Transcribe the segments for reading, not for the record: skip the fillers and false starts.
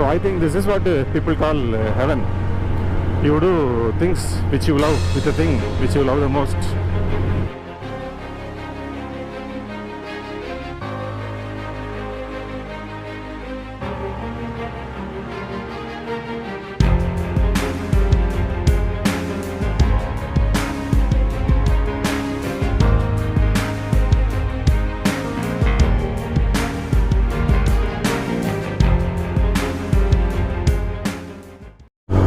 So I think this is what people call heaven. You do things which you love with the thing which you love the most.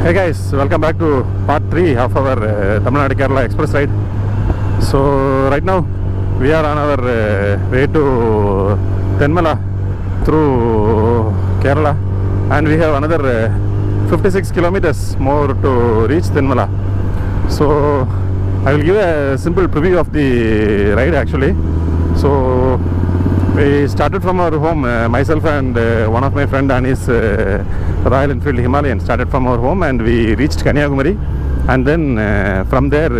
Hey guys, welcome back to part 3 of our Tamil Nadu Kerala express ride. So right now we are on our way to Thenmala through Kerala, and we have another 56 kilometers more to reach Thenmala. So I will give a simple preview of the ride actually. So we started from our home, myself and one of my friend and his Royal Enfield Himalayan started from our home, and we reached Kanyakumari, and then from there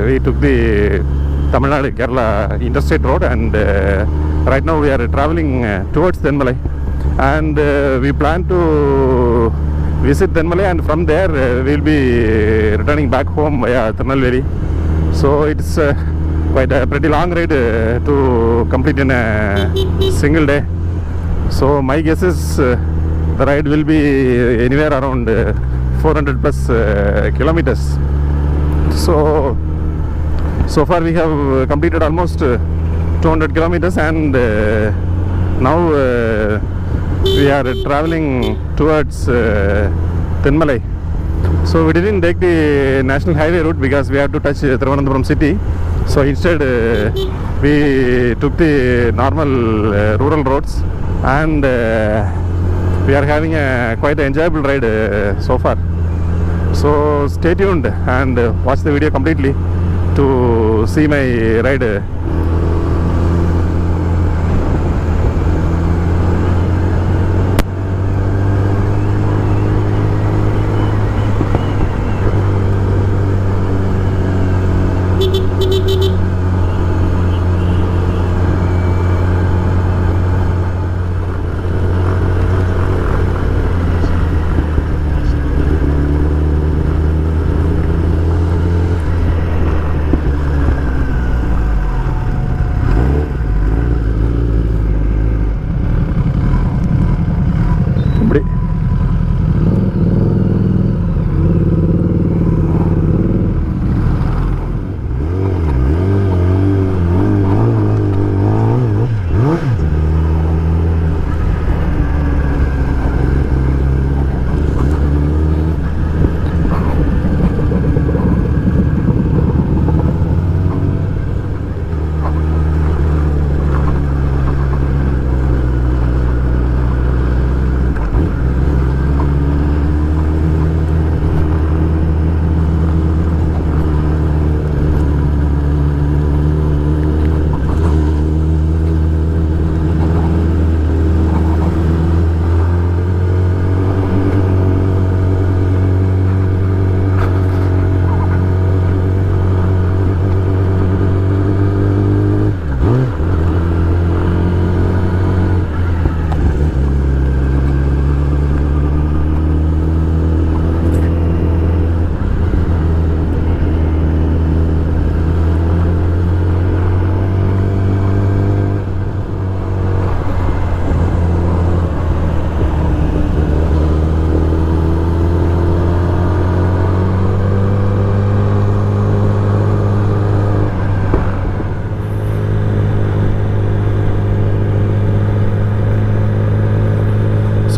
we took the Tamil Nadu Kerala interstate road, and right now we are traveling towards Thenmala, and we plan to visit Thenmala, and from there we will be returning back home via Tirunelveli. So it's quite a pretty long ride to complete in a single day. So my guess is the ride will be anywhere around 400 plus kilometers. So far we have completed almost 200 kilometers, and now we are traveling towards Thenmala. So we didn't take the national highway route because we have to touch Thiruvananthapuram city. So instead we took the normal rural roads, and we are having a quite enjoyable ride so far. So stay tuned and watch the video completely to see my ride.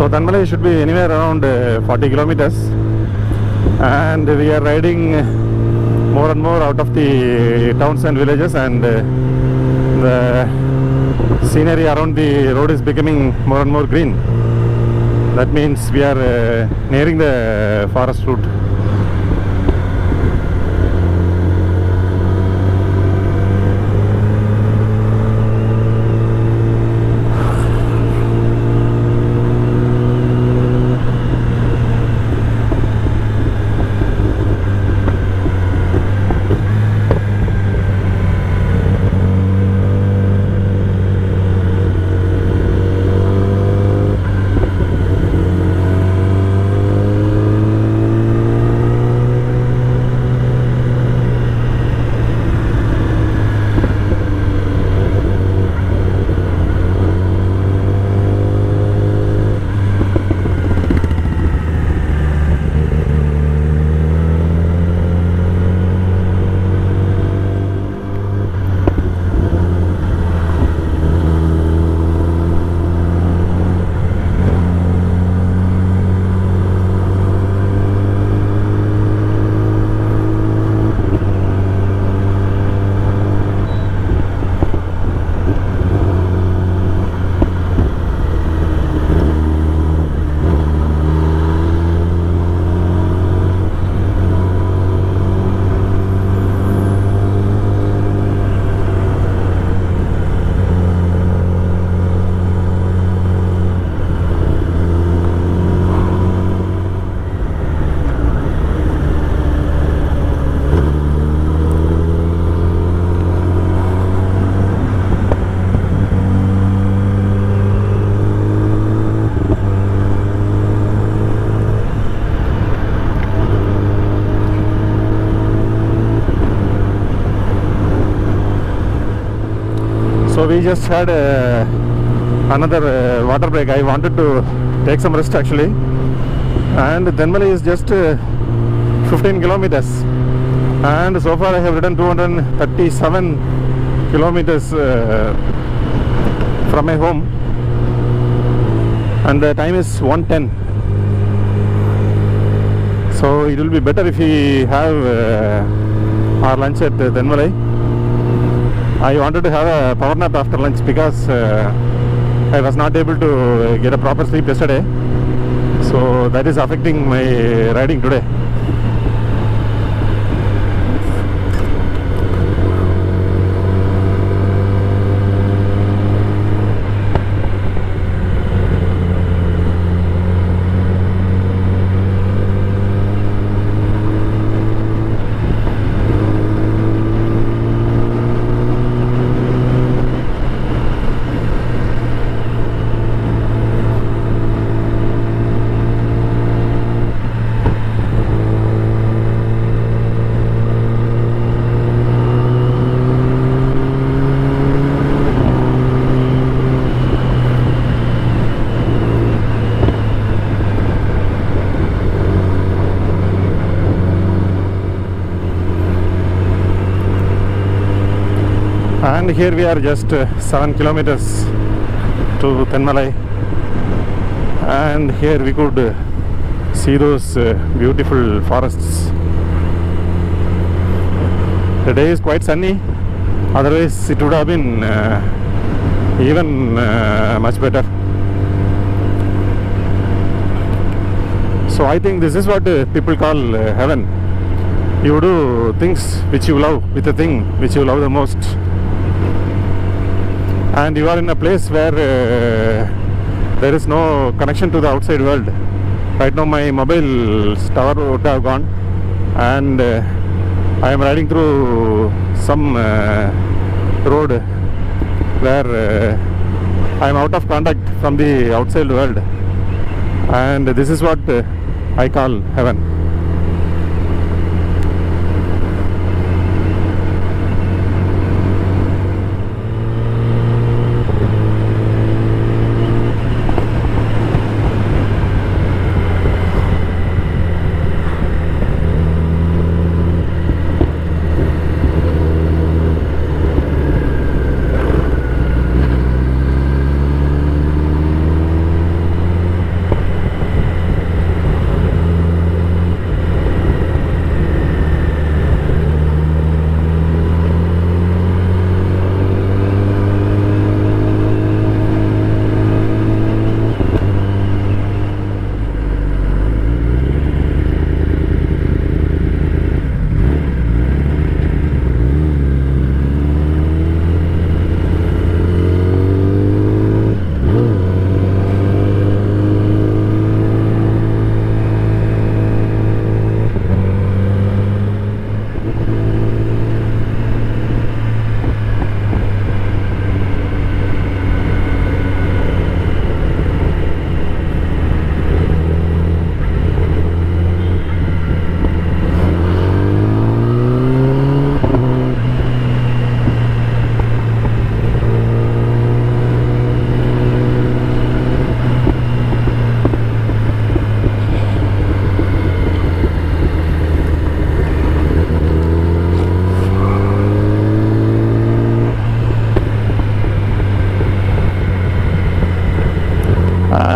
So Thenmala should be anywhere around 40 kilometers, and we are riding more and more out of the towns and villages, and the scenery around the road is becoming more and more green. That means we are nearing the forest route. So we just had another water break. I wanted to take some rest actually, and Thenmala is just 15 kilometers, and so far I have ridden 237 kilometers from my home, and the time is 1:10. So it will be better if we have our lunch at Thenmala. I wanted to have a power nap after lunch because I was not able to get a proper sleep yesterday, so that is affecting my riding today. And here we are just 7 kilometers to Thenmala, and here we could see those beautiful forests. The day is quite sunny, otherwise it would have been even much better. So I think this is what people call heaven. You do things which you love with the thing which you love the most, and you are in a place where there is no connection to the outside world. Right now my mobile tower would have gone, and I am riding through some road where I am out of contact from the outside world, and this is what I call heaven.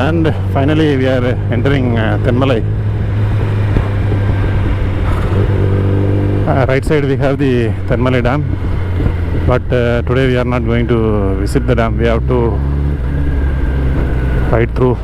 And finally we are entering Thenmala. Right side we have the Thenmala dam, but today we are not going to visit the dam. We have to ride through